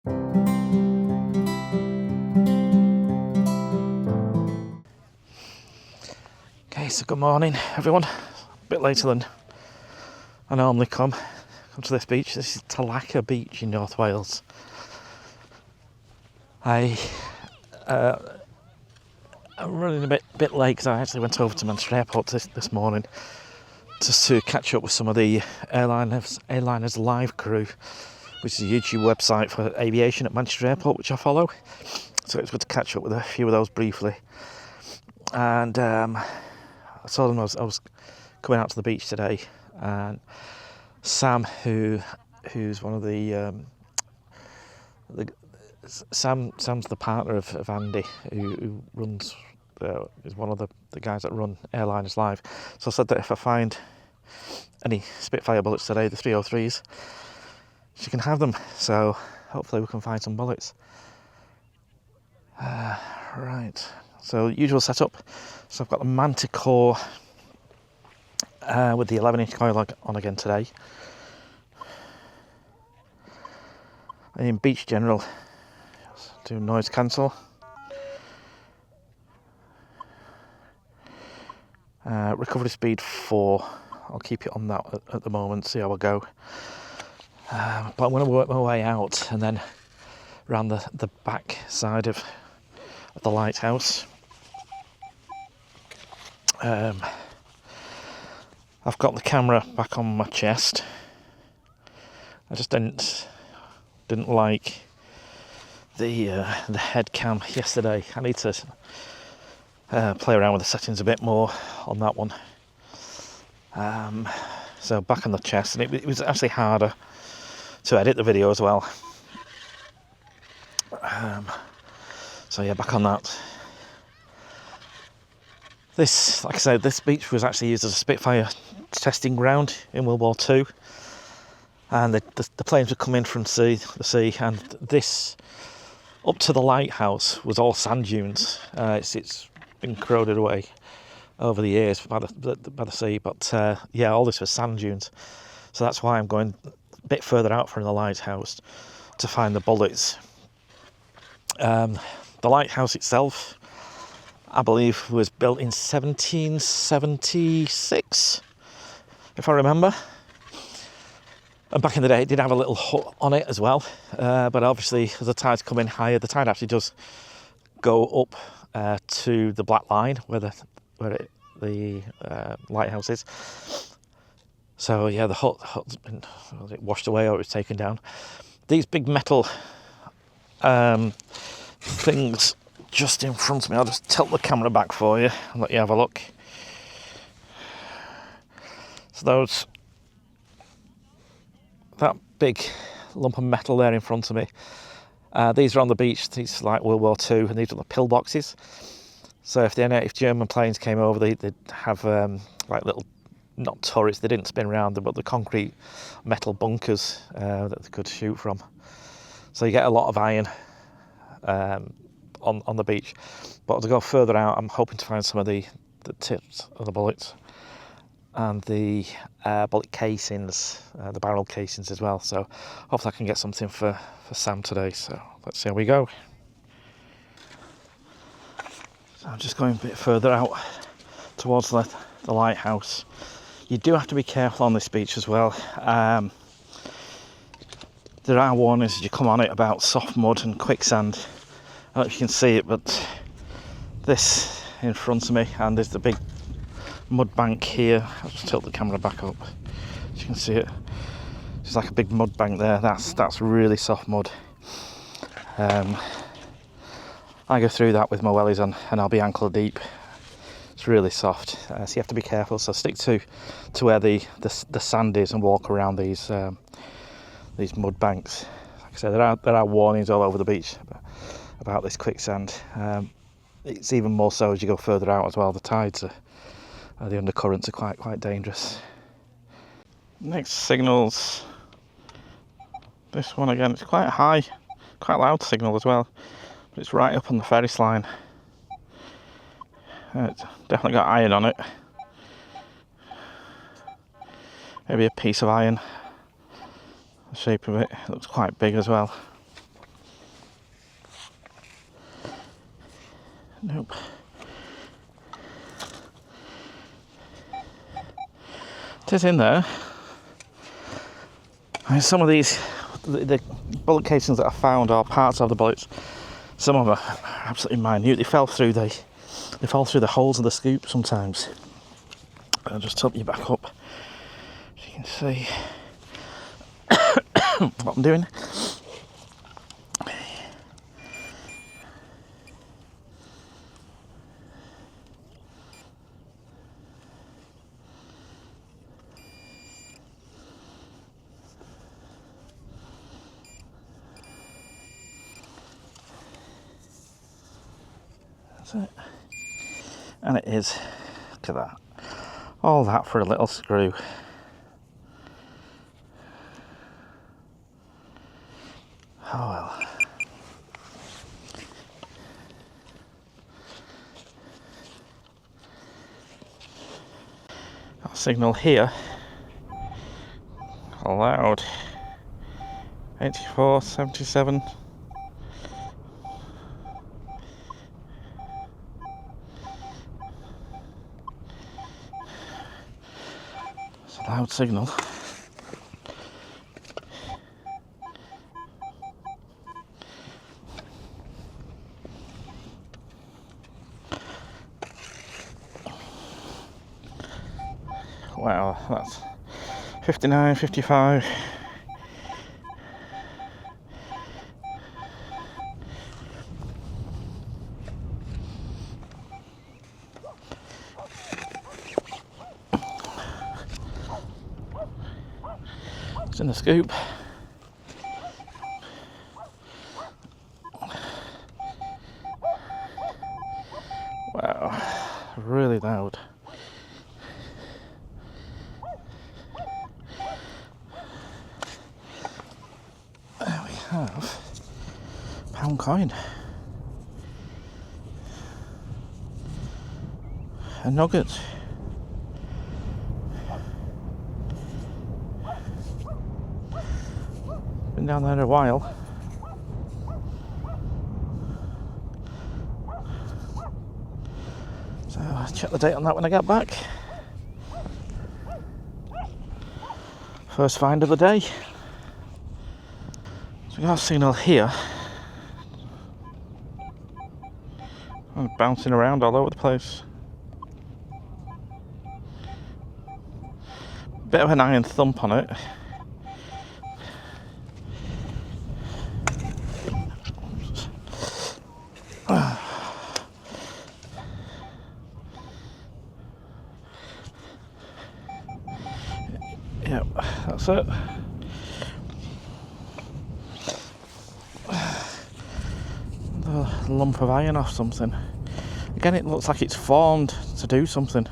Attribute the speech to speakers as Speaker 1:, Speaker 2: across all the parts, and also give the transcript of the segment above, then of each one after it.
Speaker 1: Okay, so good morning everyone. A bit later than I normally come to this beach. This is Talacre Beach in North Wales. I'm running a bit late because I actually went over to Manticore Airport this morning just to catch up with some of the airliners live crew, which is a YouTube website for aviation at Manticore Airport, which I follow. So it's good to catch up with a few of those briefly. And I told them I was coming out to the beach today, and Sam, who's one of Sam's the partner of Andy, who runs is one of the guys that run Airliners Live. So I said that if I find any Spitfire bullets today, the 303s, she can have them. So hopefully we can find some bullets. Right. So usual setup. So I've got the Manticore with the 11-inch coil on again today. In Beach General, do noise cancel. Recovery speed 4. I'll keep it on that at the moment, see how I go. But I'm going to work my way out and then around the back side of the lighthouse. I've got the camera back on my chest. I just didn't like the head cam yesterday. I need to play around with the settings a bit more on that one. So back on the chest, and it was actually harder to edit the video as well. So yeah, back on that. This, like I said, this beach was actually used as a Spitfire testing ground in World War II, and the planes would come in from the sea, and this up to the lighthouse was all sand dunes. It's been corroded away over the years by the sea, but yeah, all this was sand dunes. So that's why I'm going a bit further out from the lighthouse to find the bullets. The lighthouse itself, I believe, was built in 1776, if I remember. And back in the day, it did have a little hut on it as well. But obviously, as the tide's coming higher, the tide actually does go up to the black line where the lighthouse is. So yeah, the hut's been washed away, or it was taken down. These big metal things just in front of me. I'll just tilt the camera back for you and let you have a look. So that big lump of metal there in front of me, these are on the beach. These are like World War II, and these are the pillboxes. So if German planes came over, they'd have like little, not turrets, they didn't spin around them, but the concrete metal bunkers that they could shoot from. So you get a lot of iron on the beach. But to go further out, I'm hoping to find some of the tips of the bullets and the bullet casings, the barrel casings as well. So hopefully I can get something for Sam today. So let's see how we go. So I'm just going a bit further out towards the lighthouse. You do have to be careful on this beach as well. There are warnings as you come on it about soft mud and quicksand. I don't know if you can see it, but this in front of me, and there's the big mud bank here. I'll just tilt the camera back up so you can see it. It's like a big mud bank there. That's really soft mud. I go through that with my wellies on, and I'll be ankle deep. It's really soft, so you have to be careful. So stick to where the sand is and walk around these mud banks. Like I said, there are warnings all over the beach about this quicksand. It's even more so as you go further out as well. The tides the undercurrents are quite dangerous. Next signal's this one again. It's quite high, quite loud signal as well, but it's right up on the ferris line. It's definitely got iron on it. Maybe a piece of iron. The shape of it looks quite big as well. Nope. It is in there. I mean, some of these, the bullet casings that I found are parts of the bullets. Some of them are absolutely minute. They fall through the holes of the scoop sometimes. I'll just tilt you back up so you can see what I'm doing. That's it. And it is. Look at that. All that for a little screw. Oh well. Our signal here allowed 84.77. It's a loud signal. Wow, that's 59, 55. It's in the scoop. Wow, really loud. There we have pound coin. A nugget. Been down there a while. So I'll check the date on that when I get back. First find of the day. So we got a signal here. I'm bouncing around all over the place. Bit of an iron thump on it. Yep, that's it. The lump of iron off something. Again, it looks like it's formed to do something.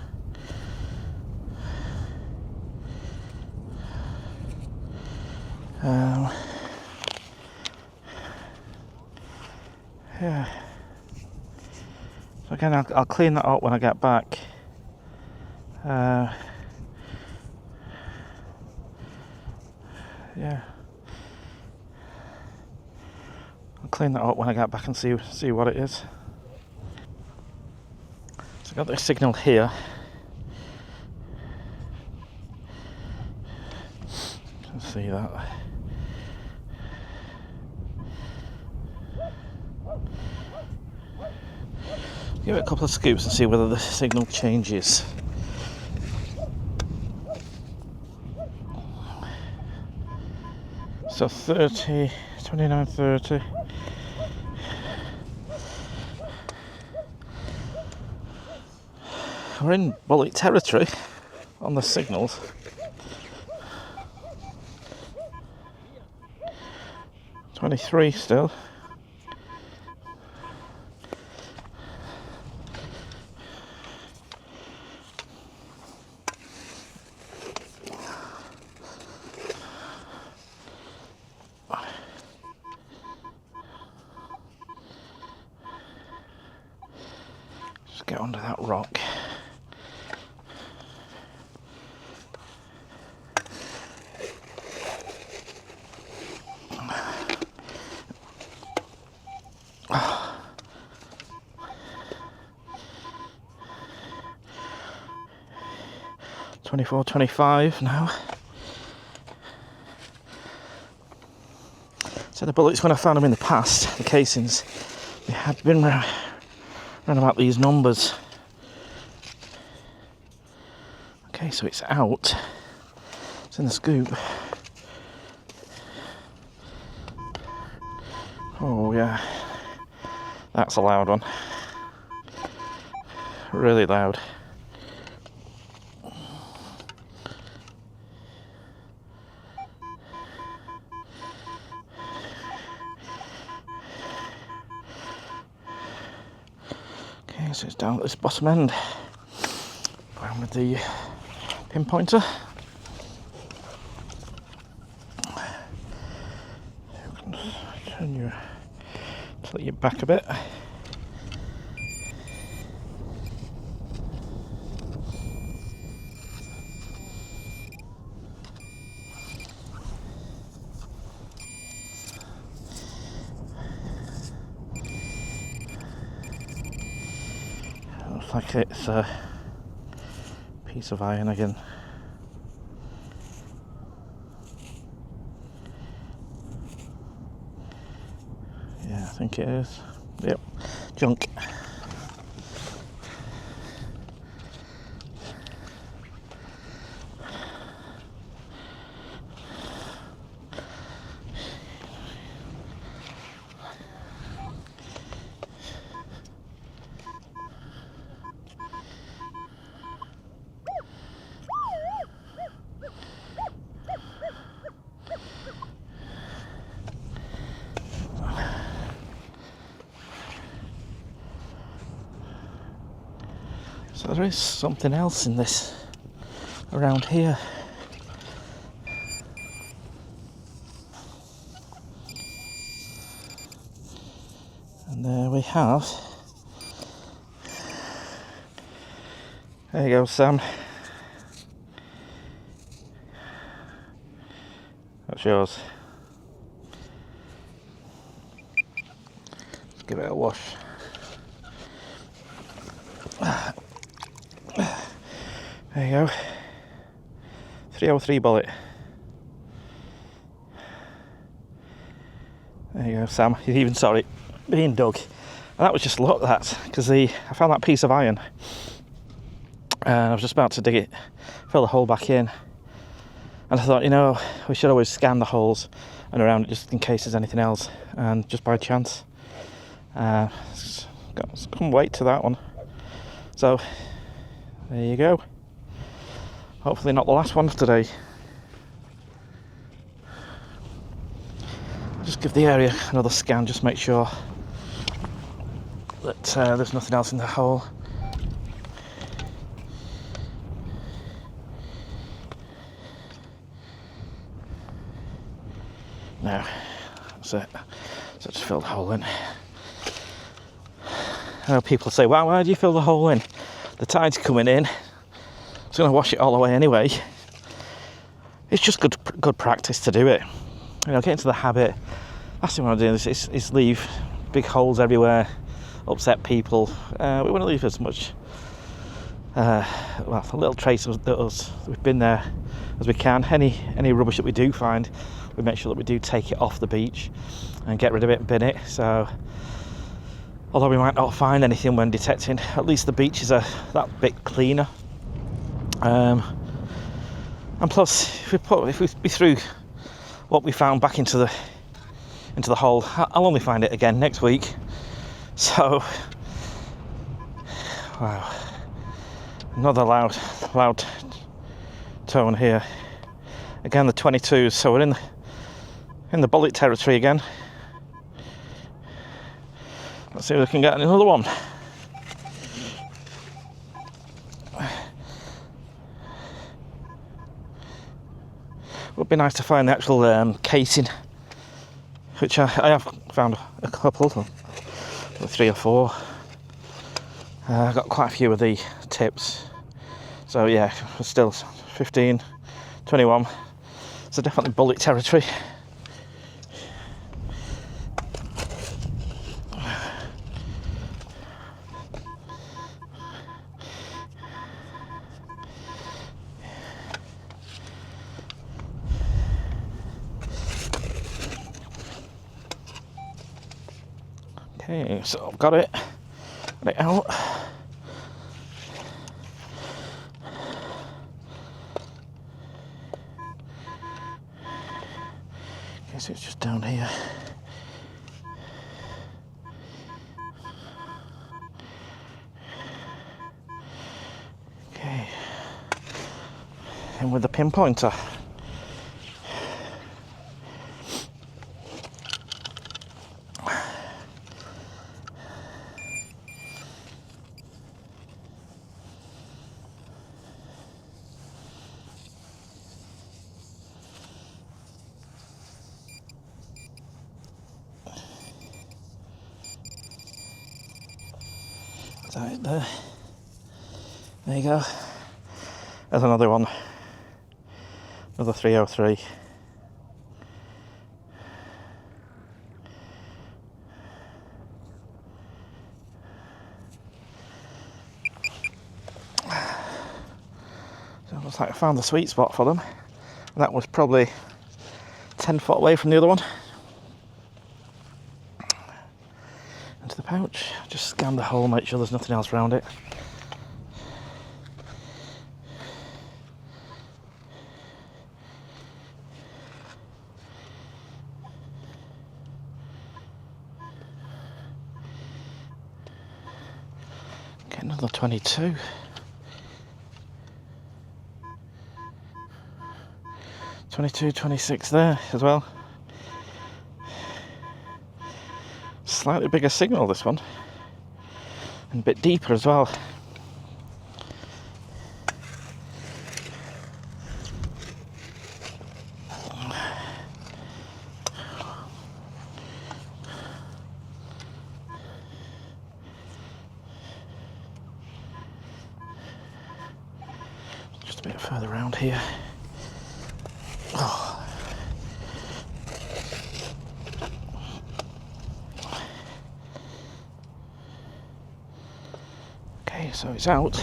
Speaker 1: Yeah. So again, I'll clean that up when I get back. Yeah. I'll clean that up when I get back and see what it is. So I've got this signal here. You can see that. Give it a couple of scoops and see whether the signal changes. So 30, 29, 30. We're in bullet territory on the signals. $23 still. Just get under that rock. 24, 25 now. So the bullets, when I found them in the past, the casings, they had been around about these numbers. Okay, so it's out. It's in the scoop. Oh yeah, that's a loud one. Really loud. Okay, so it's down at this bottom end. Going with the pinpointer. Turn your, tilt your back a bit. Looks like it's a piece of iron again. Yeah, I think it is. Yep, junk. So there is something else in this around here. And there we have. There you go, Sam. That's yours. Let's give it a wash. There you go. 303 bullet. There you go, Sam. You've even saw it being dug. And that was just luck, that, because I found that piece of iron and I was just about to dig it, fill the hole back in, and I thought, you know, we should always scan the holes and around it just in case there's anything else, and just by chance couldn't wait to that one. So there you go. Hopefully not the last one for today. Just give the area another scan, just make sure that there's nothing else in the hole. No, that's it. So just fill the hole in. I know people say, well, why do you fill the hole in? The tide's coming in. It's going to wash it all away anyway. It's just good practice to do it. You know, get into the habit. Last thing we want to do is leave big holes everywhere, upset people. We want to leave as much, a little trace of us we've been there as we can. Any rubbish that we do find, we make sure that we do take it off the beach and get rid of it and bin it. So, although we might not find anything when detecting, at least the beaches are that bit cleaner. And plus, if we threw what we found back into the hole, I'll only find it again next week. So, wow, another loud tone here. Again, the 22s. So we're in the bullet territory again. Let's see if we can get another one. Would be nice to find the actual casing, which I have found a couple, 3 or 4. I got quite a few of the tips. So yeah, still 15, 21. So definitely bullet territory. Okay, so I've got it out. Okay, so it's just down here. Okay, in with the pinpointer. Is that it there? There you go. There's another one. Another 303. So it looks like I found the sweet spot for them. And that was probably 10 foot away from the other one. Into the pouch. Just scan the hole, make sure there's nothing else around it. Get another 22. 22, 26 there as well. Slightly bigger signal, this one, and a bit deeper as well. Just a bit further around here. Oh. Okay, so it's out.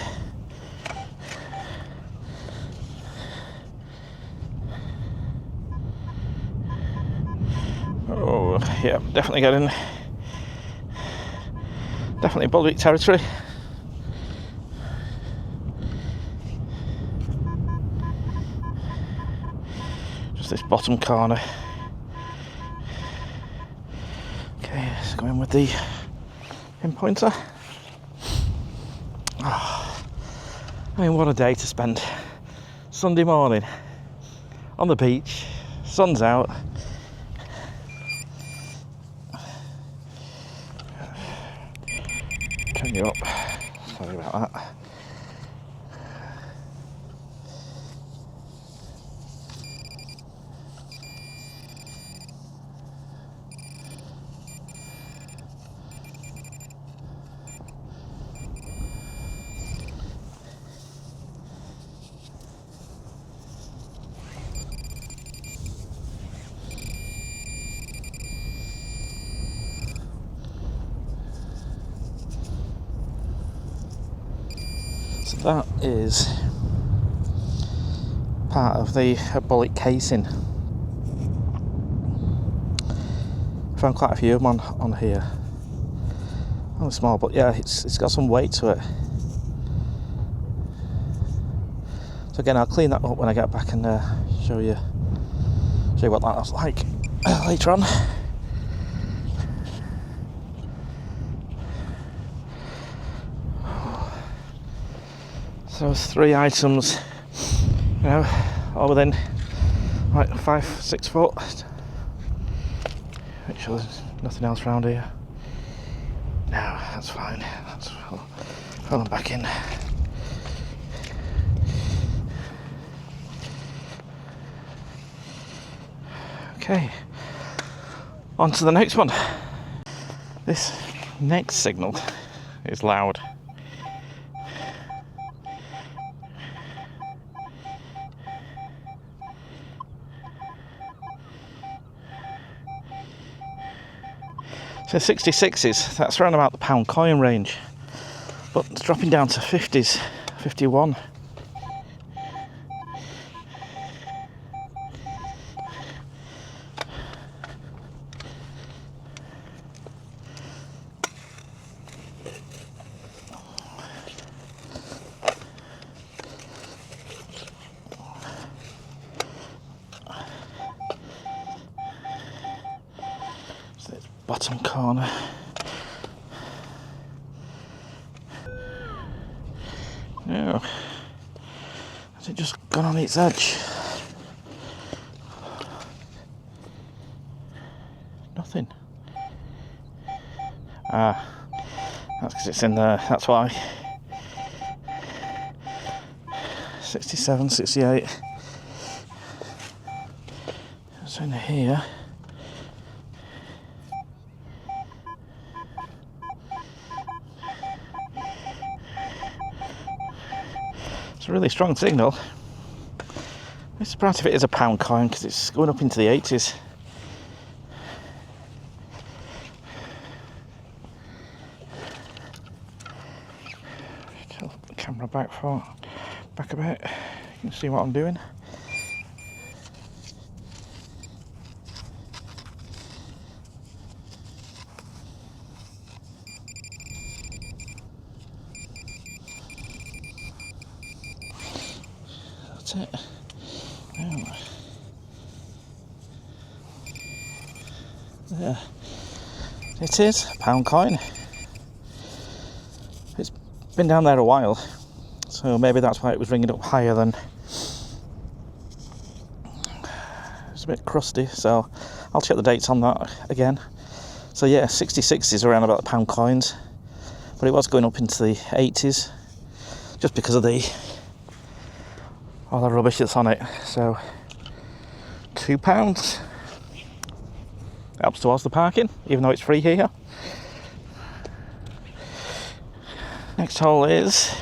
Speaker 1: Oh, yeah, definitely getting Baltic territory. Just this bottom corner. Okay, let's go in with the pinpointer. Oh, I mean, what a day to spend. Sunday morning on the beach, sun's out. Turn you up. Sorry about that. So that is part of the bullet casing. Found quite a few of them on here. Only small, but yeah, it's got some weight to it. So again, I'll clean that up when I get back and show you what that was like later on. So there's 3 items, you know, all within like 5-6 foot. Make sure there's nothing else around here. No, that's fine. That's fill them back in. Okay, on to the next one. This next signal is loud. So 66s, that's around about the pound coin range, but it's dropping down to 50s, 51. bottom corner. No. Has it just gone on its edge? Nothing. Ah, that's because it's in there, that's why. 67, 68. It's in here. It's a really strong signal. I'm surprised if it is a pound coin because it's going up into the 80s. Tilt the camera back a bit. You can see what I'm doing. That's it. Oh. There. It is a pound coin. It's been down there a while, so maybe that's why it was ringing up higher than. It's a bit crusty, so I'll check the dates on that again. So yeah, 66 is around about the pound coins, but it was going up into the 80s just because of all the rubbish that's on it. So £2 helps towards the parking, even though it's free here. Next hole is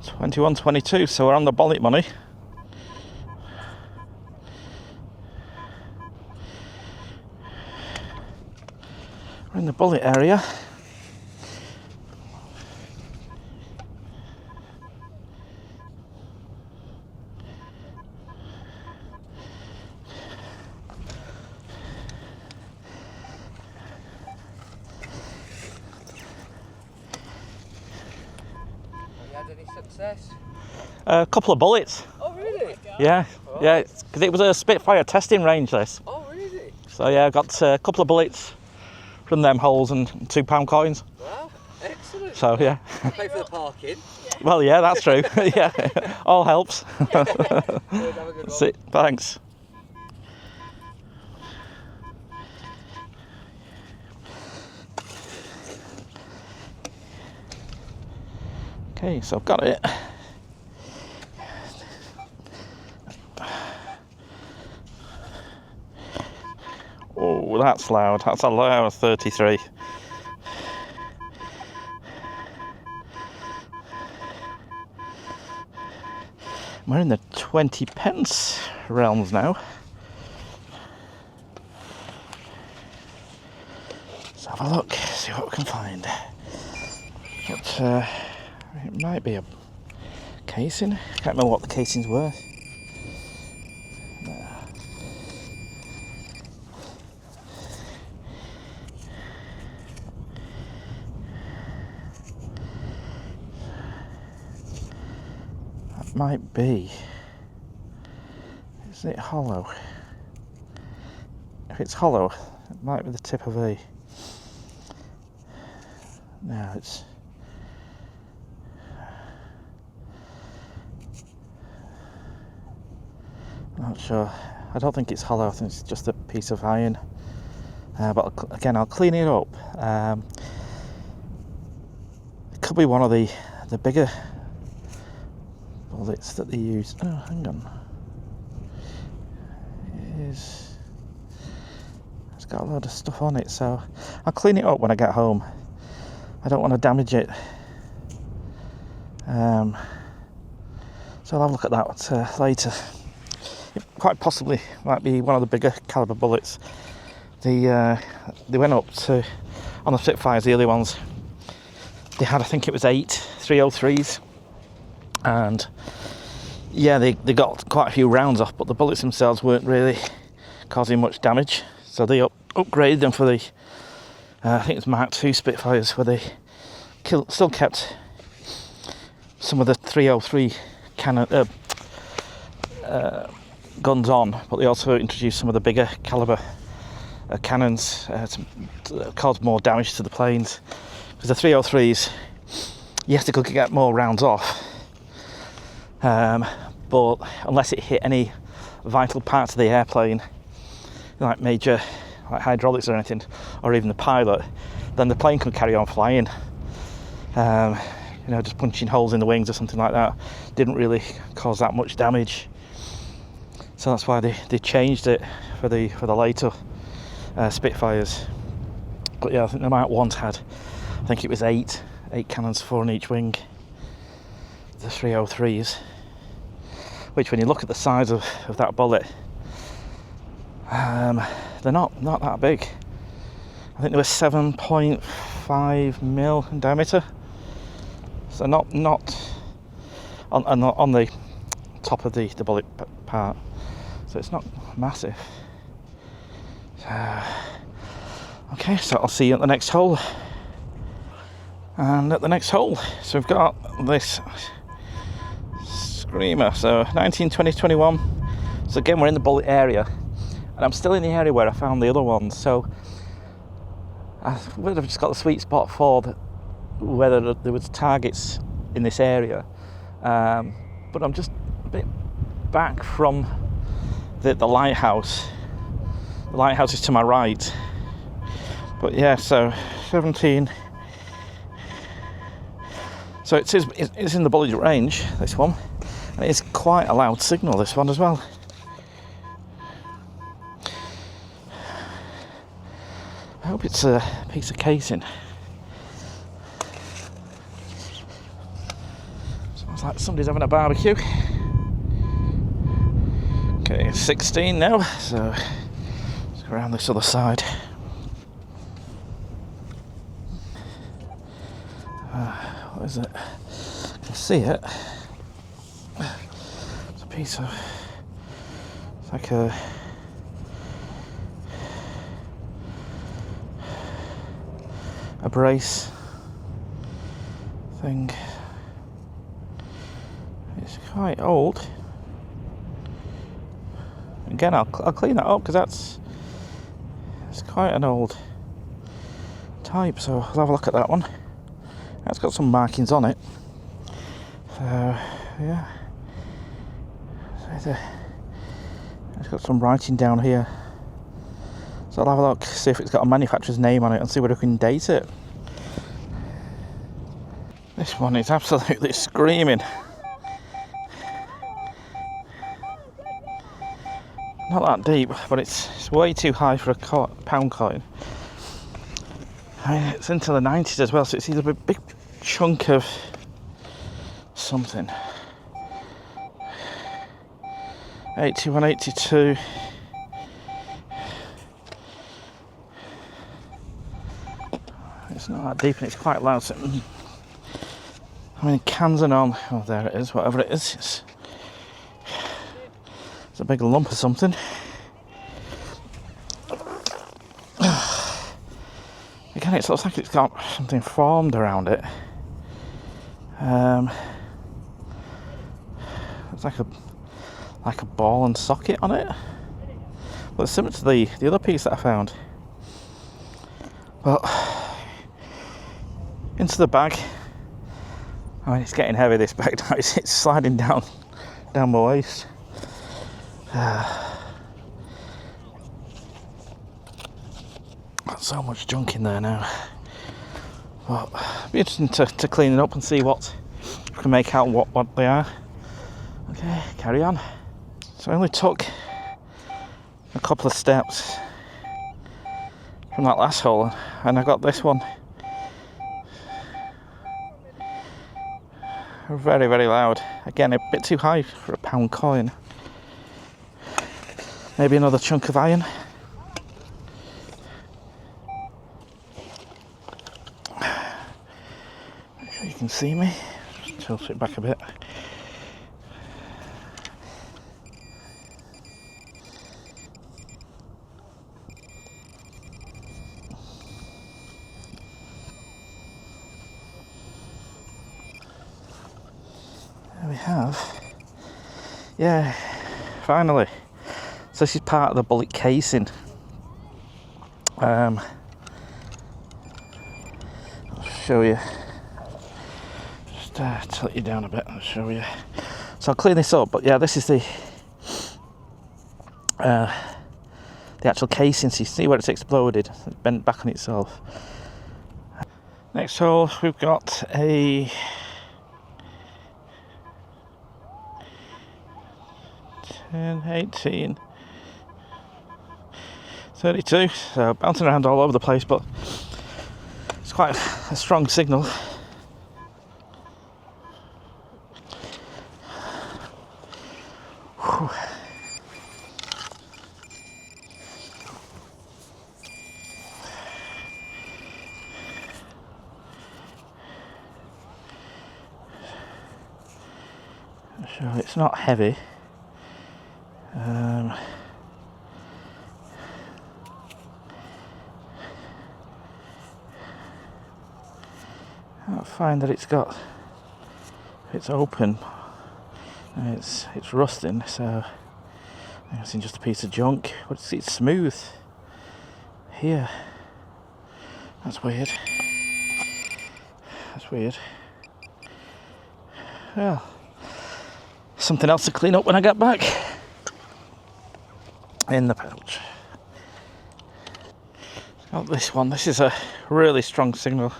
Speaker 1: 21.22, so we're on the bullet money. We're in the bullet area.
Speaker 2: Any success?
Speaker 1: A couple of bullets.
Speaker 2: Oh really?
Speaker 1: Yeah, yeah, because it was a Spitfire testing range, this.
Speaker 2: Oh really?
Speaker 1: So yeah, I got a couple of bullets from them holes and £2 coins.
Speaker 2: Wow, excellent.
Speaker 1: So yeah.
Speaker 2: Pay for the parking.
Speaker 1: Well, yeah, that's true. Yeah, all helps.
Speaker 2: Good, have a good one.
Speaker 1: That's it. Thanks. Okay, so I've got it. Oh, that's loud. That's a loud 33. We're in the 20 pence realms now. Let's have a look, see what we can find. But, it might be a casing. Can't remember what the casing's worth. That might be. Is it hollow? If it's hollow, it might be the tip of a. No, it's. Not sure. I don't think it's hollow. I think it's just a piece of iron. But again, I'll clean it up. It could be one of the bigger bullets that they use. Oh, hang on. It's got a load of stuff on it, so I'll clean it up when I get home. I don't want to damage it. So I'll have a look at that later. It quite possibly might be one of the bigger caliber bullets. They went up to, on the Spitfires, the early ones, they had, I think it was 8 303s, and yeah, they got quite a few rounds off, but the bullets themselves weren't really causing much damage, so they upgraded them for the I think it's Mark II Spitfires, where they still kept some of the 303 cannon guns on, but they also introduced some of the bigger caliber cannons to cause more damage to the planes. Because the 303s, yes, they could get more rounds off, but unless it hit any vital parts of the airplane, like major like hydraulics or anything, or even the pilot, then the plane could carry on flying. Just punching holes in the wings or something like that didn't really cause that much damage. So that's why they changed it for the later Spitfires. But yeah, I think the Mark 1s had, I think it was eight cannons, 4 on each wing. The 303s, which when you look at the size of that bullet, they're not that big. I think they were 7.5 mil in diameter, so not on the top of the bullet part, so it's not massive. Okay, so I'll see you at the next hole. And at the next hole, so we've got this Screamer, so 19, 20, 21. So again, we're in the bullet area, and I'm still in the area where I found the other ones, so I would have just got the sweet spot for whether there was targets in this area, but I'm just a bit back from the lighthouse. The lighthouse is to my right, but yeah, so 17. So it's in the bullet range, this one, and it's quite a loud signal, this one as well. I hope it's a piece of casing. Sounds like somebody's having a barbecue. Okay, 16 now, so let's go around this other side. What is it? I can see it. It's a piece of, it's like a brace thing. It's quite old. Again, I'll clean that up because it's quite an old type, so I'll have a look at that one. It's got some markings on it, so yeah, it's got some writing down here, so I'll have a look, see if it's got a manufacturer's name on it and see whether we can date it. This one is absolutely screaming. Not that deep, but it's way too high for a pound coin. I mean, it's into the 90s as well, so it's either a big chunk of something. 81, 82. It's not that deep and it's quite loud. So, I mean, cans are on. Oh, there it is, whatever it is. It's a big lump of something. Again, it looks like it's got something formed around it. It's like a ball and socket on it. Well, it's similar to the other piece that I found. Well, into the bag. I mean, it's getting heavy, this bag now. It's sliding down my waist. Got so much junk in there now. Well, it'll be interesting to clean it up and see what we can make out what they are. Okay, carry on. So I only took a couple of steps from that last hole and I got this one. Very, very loud. Again, a bit too high for a pound coin. Maybe another chunk of iron. Make sure you can see me. Just tilt it back a bit. There we have. Yeah, finally. So this is part of the bullet casing. I'll show you. Just tilt you down a bit. I'll show you. So I'll clean this up. But yeah, this is the actual casing. So you see where it's exploded. It's bent back on itself. Next hole, we've got a 10, 18, 32. So bouncing around all over the place, but it's quite a strong signal. Whew. So it's not heavy. I find that it's open and it's rusting, so it's just a piece of junk, but it's smooth here. That's weird. Well, something else to clean up when I get back. In the pouch. Got this one. This is a really strong signal.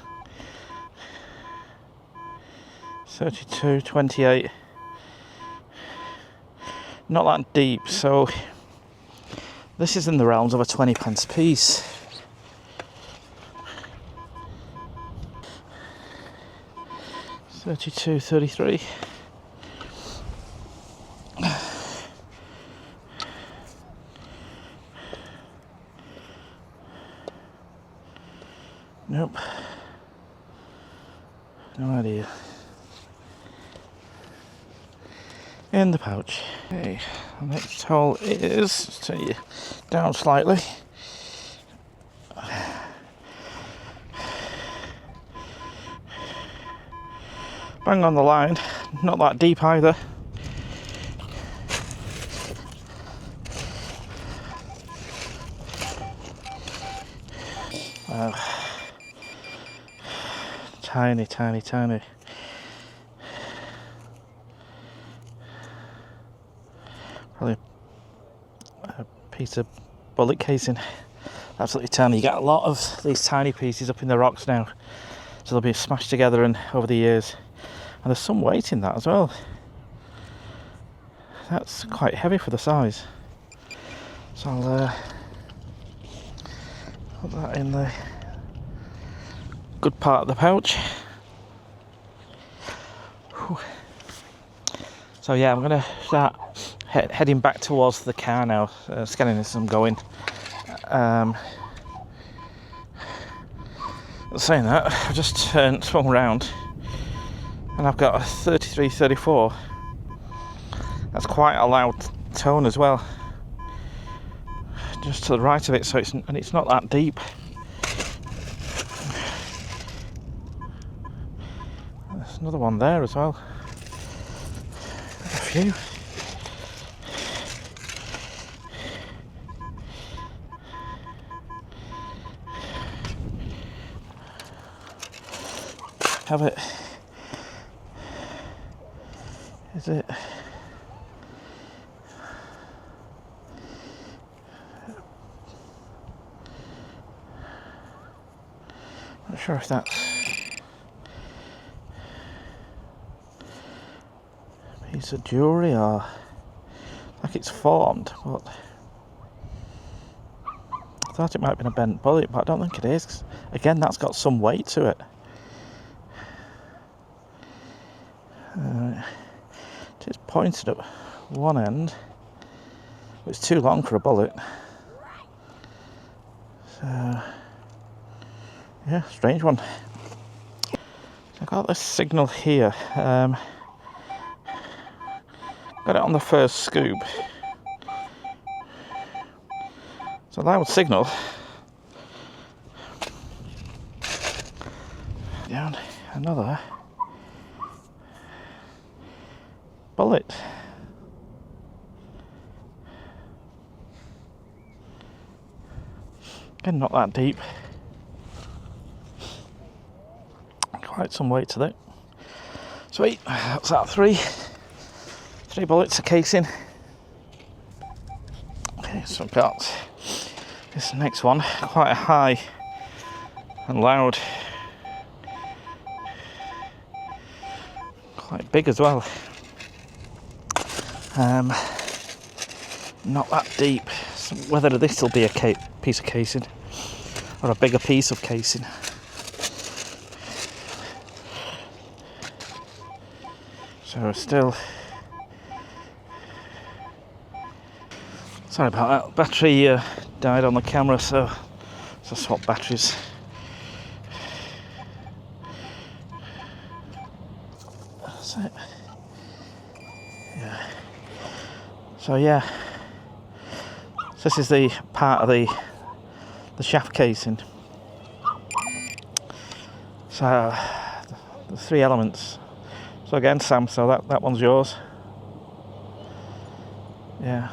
Speaker 1: 32, 28. Not that deep, so this is in the realms of a 20p piece. $32, $33. Nope. No idea. In the pouch. Okay, the next hole is, just turn you down slightly. Bang on the line, not that deep either. Wow. Tiny. Probably a piece of bullet casing. Absolutely tiny. You get a lot of these tiny pieces up in the rocks now, so they'll be smashed together and over the years. And there's some weight in that as well. That's quite heavy for the size. So I'll put that in the good part of the pouch. Whew. So yeah, I'm going to start heading back towards the car now, scanning as I'm going. Saying that, I've just swung around and I've got a 33, 34. That's quite a loud tone as well. Just to the right of it, so it's not that deep. There's another one there as well. A few. Have it. Is it? Not sure if that's a piece of jewellery or like it's formed, but I thought it might have been a bent bullet, but I don't think it is, 'cause again, that's got some weight to it. It's pointed at one end. It's too long for a bullet. So, yeah, strange one. I've got this signal here. Got it on the first scoop. It's a loud signal. Down another bullet. Again, not that deep. Quite some weight to that. Sweet, that's that three bullets a casing. Okay, so I've got this next one, quite high and loud. Quite big as well. Not that deep. So whether this will be a piece of casing or a bigger piece of casing. So we're still. Sorry about that. Battery died on the camera, so swap batteries. That's it. Yeah. So yeah. So this is the part of the shaft casing. So the three elements. So again, Sam, so that one's yours. Yeah.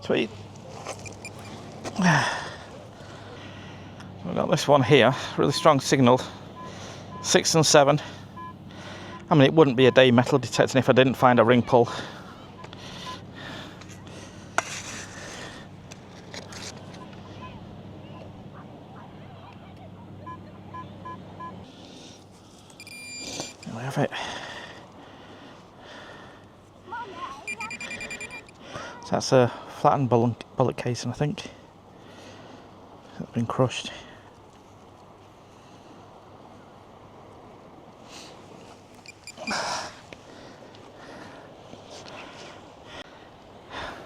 Speaker 1: Sweet. We've got this one here, really strong signal, 6 and 7. I mean, it wouldn't be a day metal detecting if I didn't find a ring pull. There we have it. So that's a flattened bullet casing, I think. It's been crushed.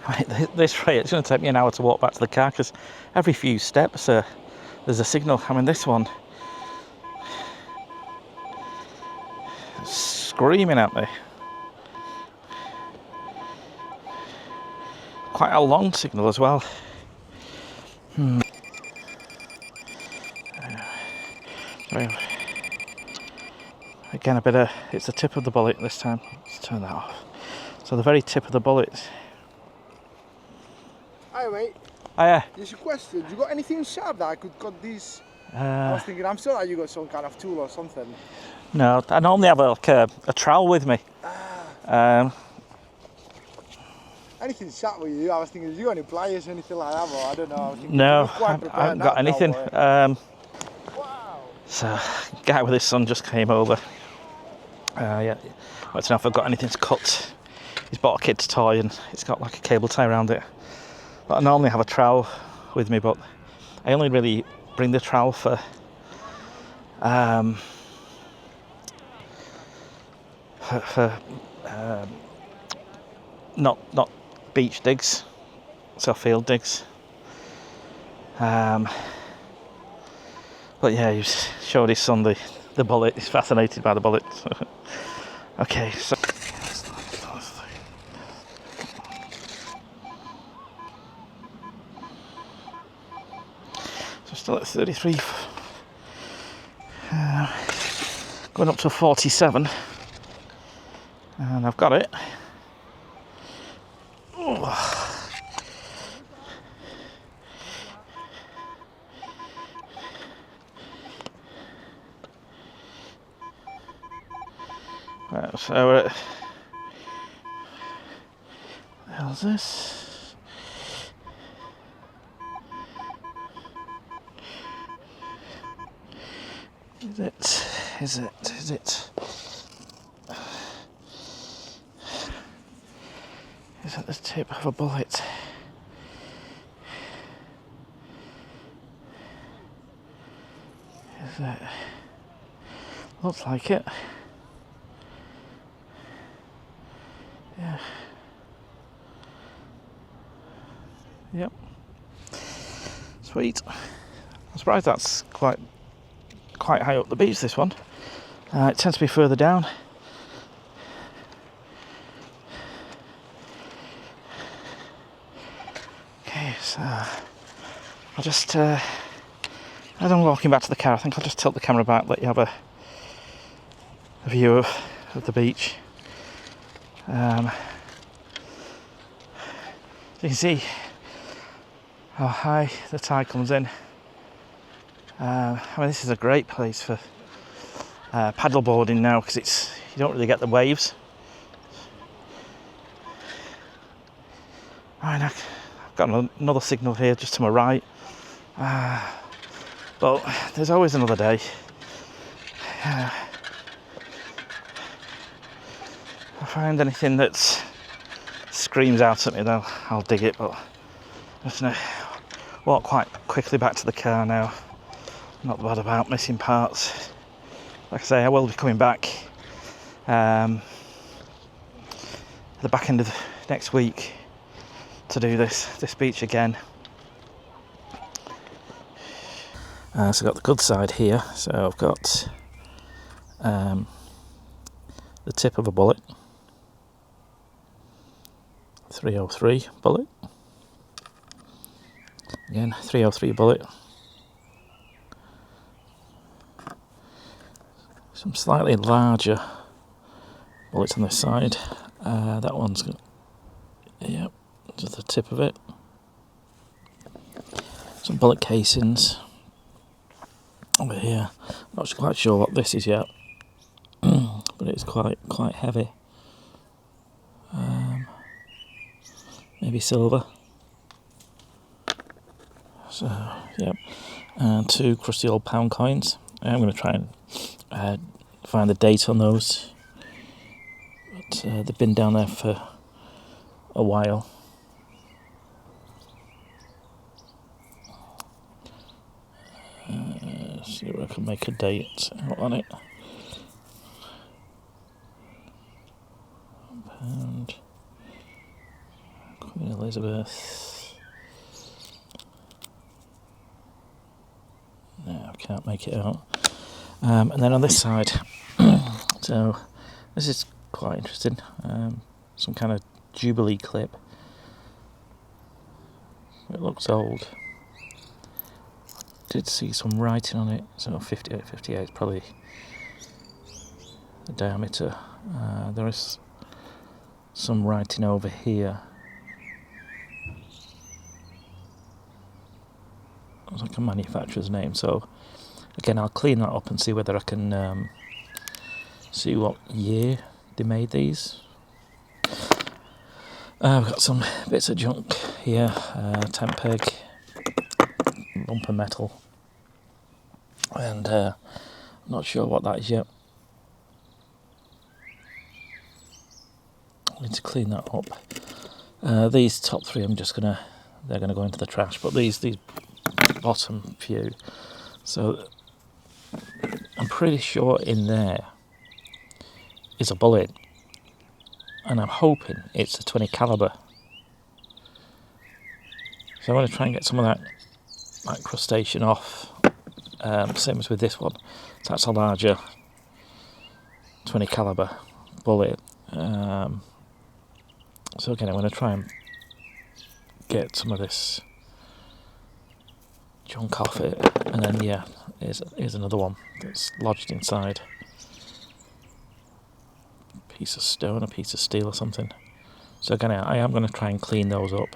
Speaker 1: Right, this rate, it's going to take me an hour to walk back to the car because every few steps there's a signal. I mean, this one is screaming at me. Quite a long signal as well. Again, it's the tip of the bullet this time. Let's turn that off. So the very tip of the bullet.
Speaker 3: Hi mate.
Speaker 1: Hiya.
Speaker 3: Just a question. You got anything sharp that I could cut these? I was thinking, I'm sure that you got some kind of tool or something.
Speaker 1: No, I normally have a trowel with me.
Speaker 3: Anything sharp with you? I was thinking, do you got any pliers or anything like that? Or I don't know. I was thinking,
Speaker 1: No, I haven't got anything.
Speaker 3: Wow.
Speaker 1: So, a guy with his son just came over. Yeah, I don't know if I've got anything to cut. He's bought a kid's toy and it's got like a cable tie around it. But I normally have a trowel with me, but I only really bring the trowel for not beach digs, so field digs. But yeah, he showed his son the bullet. He's fascinated by the bullet. Okay, so still at 33, going up to 47, and I've got it. Right, so we're at, how's this? Is it? Is it the tip of a bullet? Is it? Looks like it. Yeah. Yep. Sweet. I'm surprised that's quite high up the beach, this one. It tends to be further down. Okay, so I'll just as I'm walking back to the car, I think I'll just tilt the camera back, let you have a view of the beach. So you can see how high the tide comes in. I mean, this is a great place for paddleboarding now because you don't really get the waves. Right, I've got another signal here just to my right. But there's always another day. If I find anything that screams out at me, then I'll dig it. But I'm just gonna walk quite quickly back to the car now. Not bad about missing parts. Like I say, I will be coming back at the back end of next week to do this beach again. So I've got the good side here. So I've got the tip of a bullet, 303 bullet, again 303 bullet, some slightly larger bullets on this side. That one's got, yep, just the tip of it. Some bullet casings over here. Not quite sure what this is yet, but it's quite heavy. Maybe silver. So, yep. And 2 crusty old pound coins. I'm going to try and find the date on those. But they've been down there for a while. See if I can make a date out on it. Pound. Queen Elizabeth. No, I can't make it out. And then on this side, so this is quite interesting. Some kind of Jubilee clip. It looks old. Did see some writing on it, so 58 is probably the diameter. There is some writing over here. It's like a manufacturer's name, so again I'll clean that up and see whether I can see what year they made these. We've got some bits of junk here, tent peg, lump of metal, and I'm not sure what that is yet. I need to clean that up. These top 3 they're gonna go into the trash, but these bottom few, so I'm pretty sure in there is a bullet, and I'm hoping it's a 20 caliber. So I'm going to try and get some of that crustacean off, same as with this one. So that's a larger 20 caliber bullet. So again, I'm going to try and get some of this junk off it, and then yeah, here's another one that's lodged inside. Piece of stone, a piece of steel or something. So again, I am going to try and clean those up,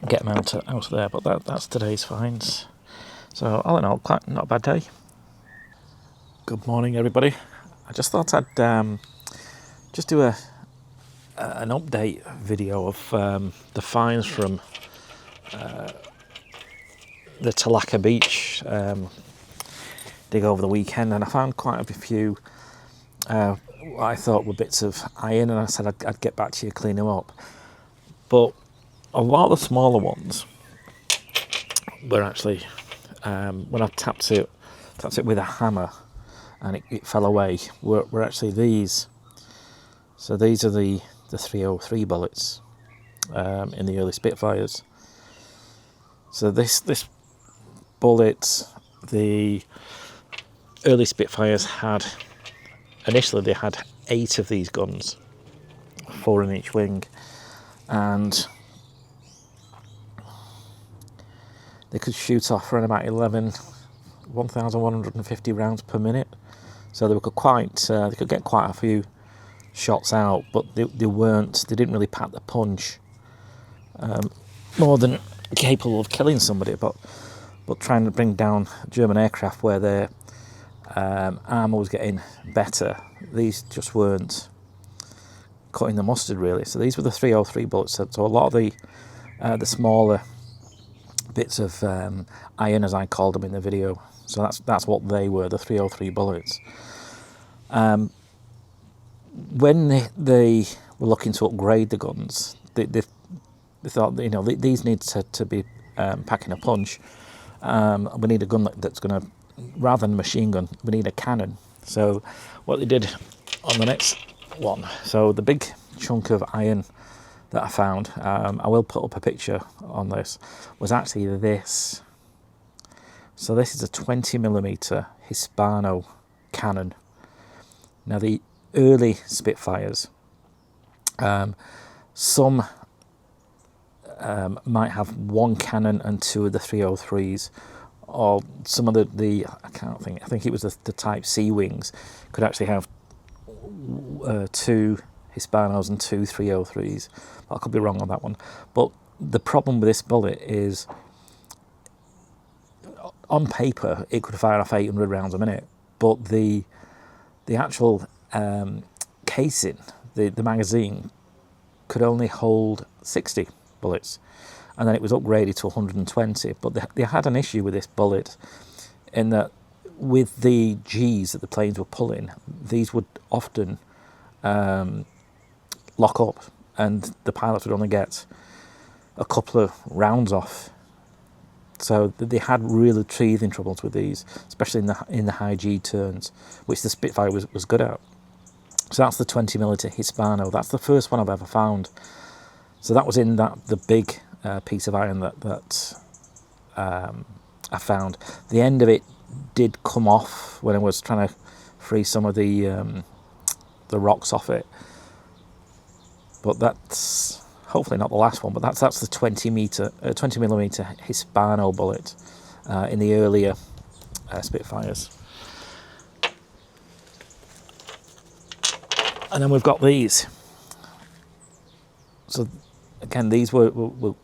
Speaker 1: get them out of there. But that's today's finds. So all in all, quite not a bad day. Good morning, everybody. I just thought I'd just do an update video of the finds from the Talacre Beach dig over the weekend, and I found quite a few what I thought were bits of iron, and I said I'd get back to you, clean them up. But a lot of the smaller ones were actually, when I tapped it with a hammer and it fell away, were actually these. So these are the 303 bullets in the early Spitfires. So this bullet, the early Spitfires initially they had 8 of these guns, 4 in each wing, and they could shoot off around about 1,150 rounds per minute. So they could get quite a few shots out, but they didn't really pack the punch more than capable of killing somebody, but trying to bring down German aircraft where their armour was getting better. These just weren't cutting the mustard really. So these were the 303 bullets. So a lot of the smaller bits of iron, as I called them in the video. So that's what they were, the 303 bullets. When they were looking to upgrade the guns, they thought, you know, these need to be packing a punch. We need a gun that's going to, rather than a machine gun, we need a cannon. So what they did on the next one, so the big chunk of iron that I found, I will put up a picture on this, was actually this. So this is a 20mm Hispano cannon. Now the early Spitfires, some might have one cannon and two of the 303s, or some of the I think it was the Type C wings could actually have two Hispanos and two 303s. I could be wrong on that one, but the problem with this bullet is, on paper it could fire off 800 rounds a minute, but the actual casing, the magazine, could only hold 60 bullets, and then it was upgraded to 120. But they had an issue with this bullet in that with the G's that the planes were pulling, these would often lock up, and the pilots would only get a couple of rounds off. So they had really teething troubles with these, especially in the high G turns, which the Spitfire was good at. So that's the 20mm Hispano. That's the first one I've ever found. So that was in the big piece of iron that I found. The end of it did come off when I was trying to free some of the rocks off it. But that's hopefully not the last one. But that's the 20mm Hispano bullet in the earlier Spitfires. And then we've got these. So again, these were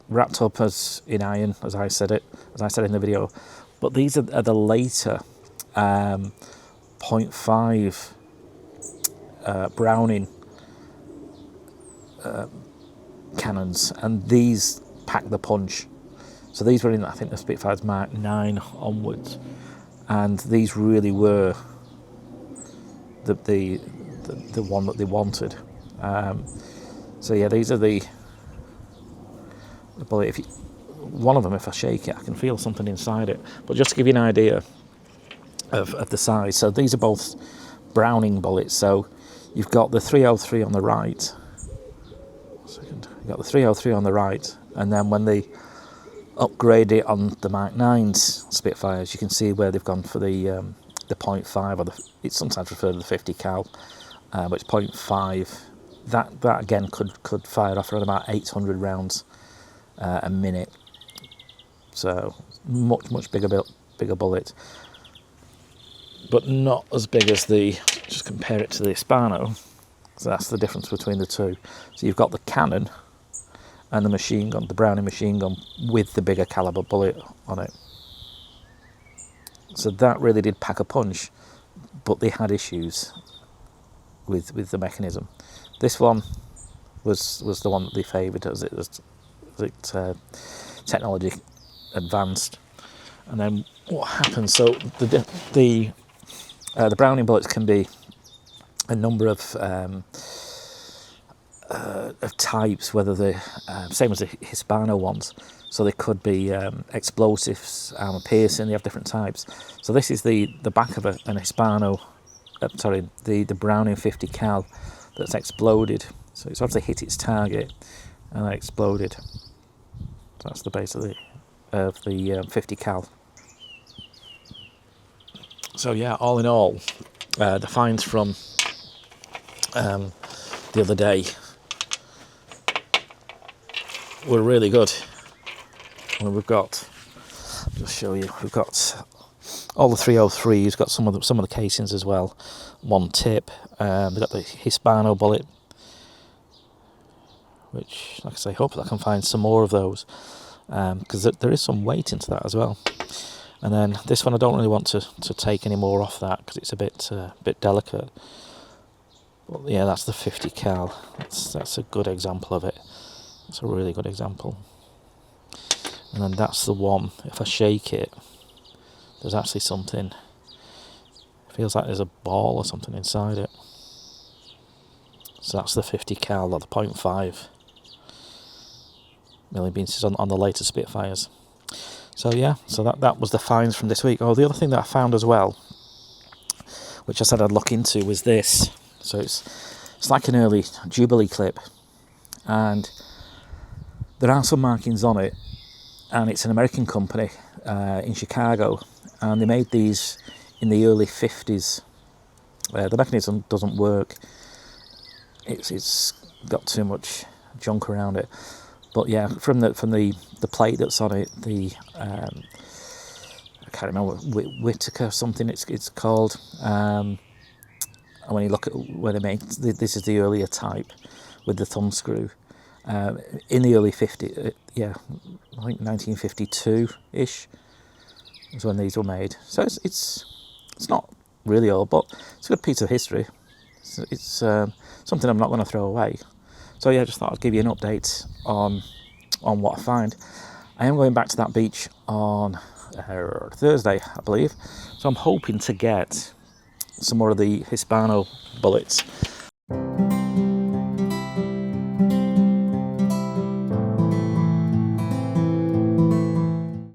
Speaker 1: wrapped up as in iron, as I said in the video. But these are the later 0.5 Browning cannons, and these pack the punch. So these were in, I think, the Spitfire's Mark 9 onwards, and these really were the one that they wanted. So yeah, these are the bullet. One of them, if I shake it, I can feel something inside it. But just to give you an idea of the size, so these are both Browning bullets. So you've got the 303 on the right. You've got the 303 on the right, and then when they upgrade it on the Mark 9's Spitfires, you can see where they've gone for the 0.5, or it's sometimes referred to the 50 cal, but it's 0.5. That again could fire off around about 800 rounds a minute. So much bigger bullet, but not as big as just compare it to the Hispano. So that's the difference between the two. So you've got the cannon and the machine gun, the Browning machine gun with the bigger caliber bullet on it. So that really did pack a punch, but they had issues with the mechanism. This one was the one that they favoured as technology advanced. And then what happens? So the Browning bullets can be a number of types, whether they're same as the Hispano ones. So they could be explosives, armour piercing. They have different types. So this is the back of an Hispano. The Browning 50 cal that's exploded. So it's obviously hit its target and then exploded. So that's the base of the 50 cal. So yeah, all in all, the finds from the other day were really good. And we've got, I'll just show you, we've got all the 303s, got some of the casings as well. One tip. We've got the Hispano bullet, which, like I say, hopefully I can find some more of those, because there is some weight into that as well. And then this one I don't really want to take any more off that because it's a bit delicate. But yeah, that's the 50 cal. That's a good example of it. It's a really good example. And then that's the one, if I shake it, there's actually something, it feels like there's a ball or something inside it. So that's the 50 cal, or the 0.5 million pieces on the later Spitfires. So yeah, so that was the finds from this week. Oh, the other thing that I found as well, which I said I'd look into, was this. So it's like an early Jubilee clip, and there are some markings on it, and it's an American company in Chicago, and they made these in the early 50s. The mechanism doesn't work. It's got too much junk around it. But yeah, from the plate that's on it, I can't remember, Whitaker something it's called. And when you look at where they made, this is the earlier type with the thumb screw. In the early 50s, yeah, I think 1952-ish is when these were made. So it's not really old, but it's a good piece of history. It's something I'm not going to throw away. So yeah, I just thought I'd give you an update on what I find. I am going back to that beach on Thursday, I believe. So I'm hoping to get some more of the Hispano bullets.